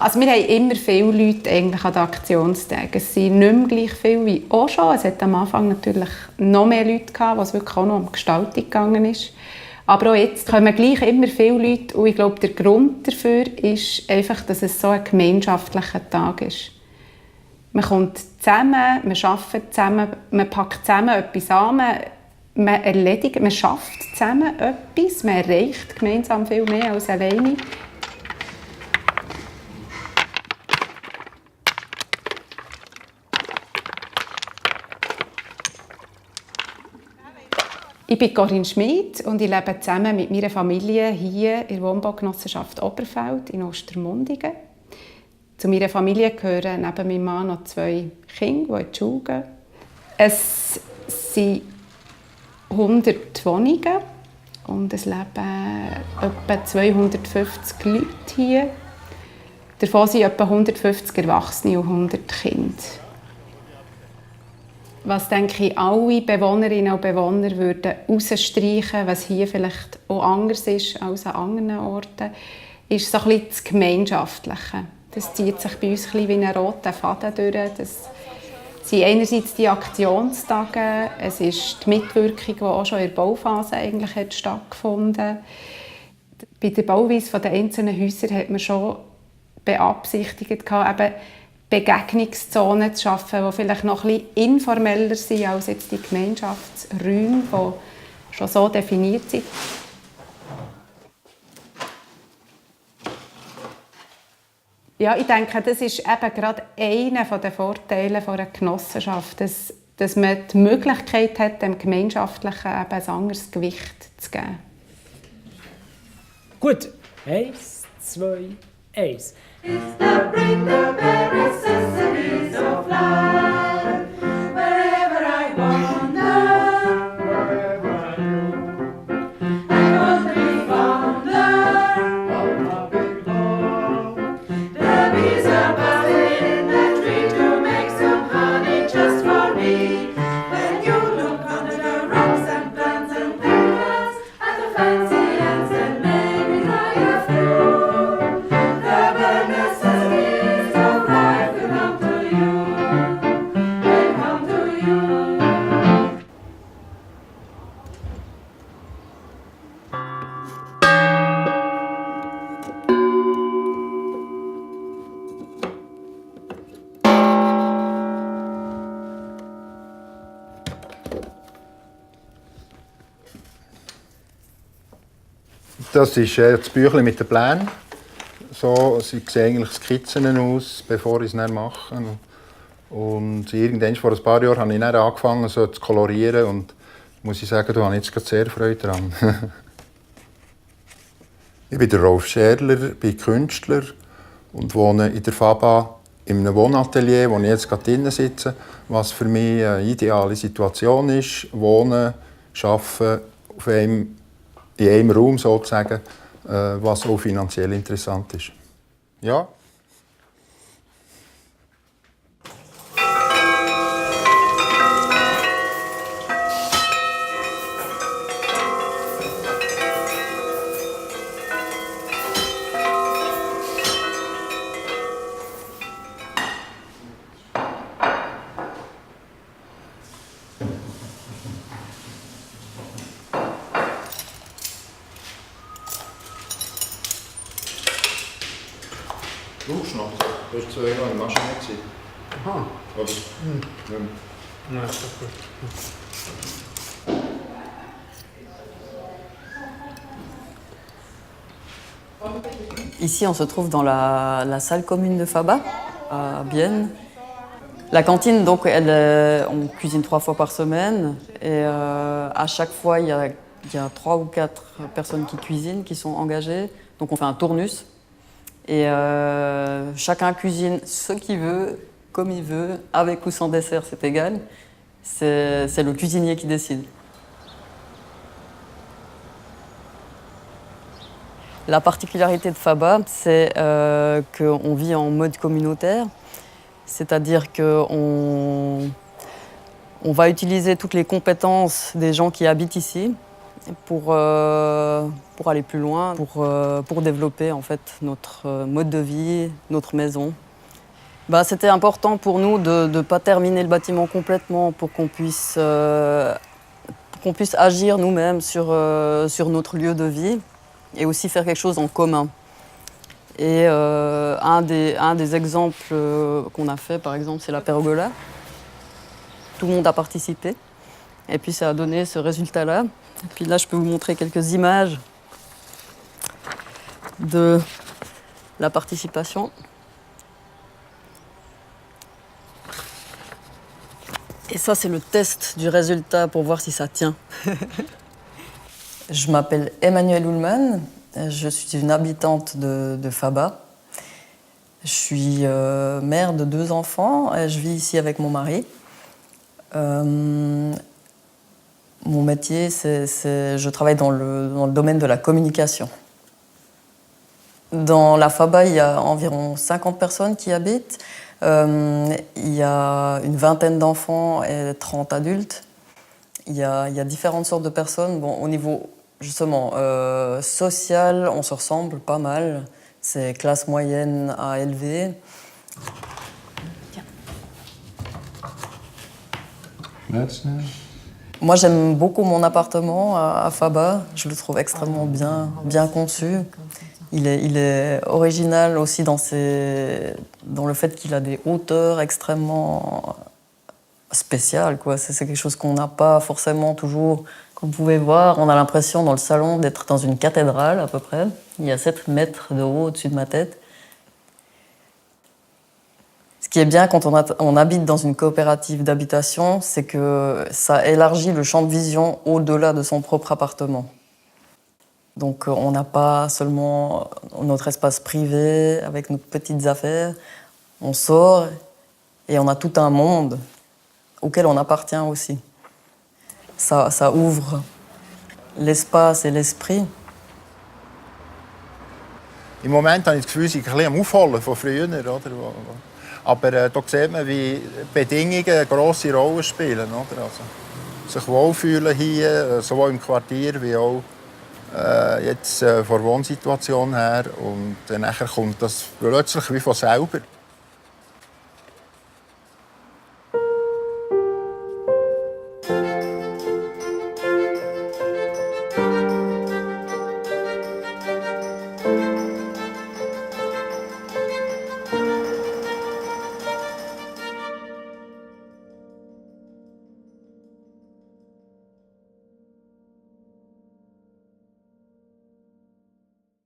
Also wir haben immer viele Leute eigentlich an den Aktionstagen. Es sind nicht mehr gleich viele wie auch schon. Es hat am Anfang natürlich noch mehr Leute gehabt, wo es wirklich auch noch um Gestaltung gegangen ist. Aber auch jetzt kommen gleich immer viele Leute. Und ich glaube, der Grund dafür ist einfach, dass es so ein gemeinschaftlicher Tag ist. Man kommt zusammen, man arbeitet zusammen, man packt zusammen etwas an, man erledigt, man schafft zusammen etwas, man erreicht gemeinsam viel mehr als alleine. Ich bin Corinne Schmid und ich lebe zusammen mit meiner Familie hier in der Wohnbaugenossenschaft Oberfeld in Ostermundigen. Zu meiner Familie gehören neben meinem Mann noch 2 Kinder, die in die Schule gehen. Es sind 100 Wohnungen und es leben etwa 250 Leute hier. Davon sind etwa 150 Erwachsene und 100 Kinder. Was, denke ich, alle Bewohnerinnen und Bewohner würden herausstreichen, was hier vielleicht auch anders ist als an anderen Orten, ist so ein bisschen das Gemeinschaftliche. Das zieht sich bei uns ein bisschen wie ein roter Faden durch. Das sind einerseits die Aktionstage, es ist die Mitwirkung, die auch schon in der Bauphase eigentlich hat stattgefunden. Bei der Bauweise der einzelnen Häuser hat man schon beabsichtigt, eben Begegnungszonen zu schaffen, die vielleicht noch ein bisschen informeller sind als jetzt die Gemeinschaftsräume, die schon so definiert sind. Ja, ich denke, das ist eben gerade einer der Vorteile einer Genossenschaft, dass man die Möglichkeit hat, dem Gemeinschaftlichen eben ein anderes Gewicht zu geben. Gut, 1, 2, 1. It's the Brinderberry Sesames of life. Wherever I wander, wherever I do, I want to be fonder of my big home. The bees are buzzing in the tree to make some honey just for me. When you look under the rocks and plants and plants at the fancy ants and maybe try a few. Das ist das Büchlein mit den Plänen. So, sie sehen eigentlich Skizzen aus, bevor ich es dann mache. Und irgendwann vor ein paar Jahren habe ich dann angefangen so zu kolorieren und muss ich sagen, da habe ich jetzt sehr Freude daran. Ich bin der Rolf Scherler, bin Künstler und wohne in der Faba in einem Wohnatelier, wo ich jetzt gerade drinnen sitze, was für mich eine ideale Situation ist. Wohnen, arbeiten in einem Raum sozusagen, was auch finanziell interessant ist. Ja. Brauchst du noch? Du hast 2 Jahre in der Maschine gewesen. Aha. Oder? Nicht mehr. Nein, ist doch gut. Ici, on se trouve dans la salle commune de Faba, à Bienne. La cantine, donc, on cuisine 3 fois par semaine. Et à chaque fois, il y a 3 ou 4 personnes qui cuisinent, qui sont engagées. Donc on fait un tournus. Et chacun cuisine ce qu'il veut, comme il veut, avec ou sans dessert, c'est égal. C'est le cuisinier qui décide. La particularité de Faba, c'est qu'on vit en mode communautaire, c'est-à-dire qu'on va utiliser toutes les compétences des gens qui habitent ici pour aller plus loin, pour développer en fait notre mode de vie, notre maison. C'était important pour nous de ne pas terminer le bâtiment complètement pour qu'on puisse agir nous-mêmes sur notre lieu de vie et aussi faire quelque chose en commun. Et un des exemples qu'on a fait, par exemple, c'est la pergola. Tout le monde a participé et puis ça a donné ce résultat-là. Et puis là, je peux vous montrer quelques images de la participation. Et ça, c'est le test du résultat pour voir si ça tient. Je m'appelle Emmanuelle Ullmann, je suis une habitante de Faba. Je suis mère de 2 enfants et je vis ici avec mon mari. Mon métier, je travaille dans le domaine de la communication. Dans la Faba, il y a environ 50 personnes qui habitent. Il y a une vingtaine d'enfants et 30 adultes. Il y a différentes sortes de personnes. Bon, au niveau justement social, on se ressemble pas mal. C'est classe moyenne à élevée. Moi, j'aime beaucoup mon appartement à Faba. Je le trouve extrêmement bien conçu. Il est original aussi dans le fait qu'il a des hauteurs extrêmement spéciales, quoi. C'est quelque chose qu'on n'a pas forcément toujours. Comme vous pouvez voir, on a l'impression dans le salon d'être dans une cathédrale à peu près. Il y a 7 mètres de haut au-dessus de ma tête. Ce qui est bien quand on habite dans une coopérative d'habitation, c'est que ça élargit le champ de vision au-delà de son propre appartement. Donc on n'a pas seulement notre espace privé avec nos petites affaires, on sort et on a tout un monde auquel on appartient aussi. Ça ouvre l'espace et l'esprit. Im Moment habe ich das Gefühl, ich bin ein bisschen am Aufholen von früher. Oder? Aber da sieht man, wie Bedingungen eine grosse Rolle spielen. Oder? Also, sich wohlfühlen hier, sowohl im Quartier wie auch jetzt von der Wohnsituation her. Und dann kommt das plötzlich wie von selber.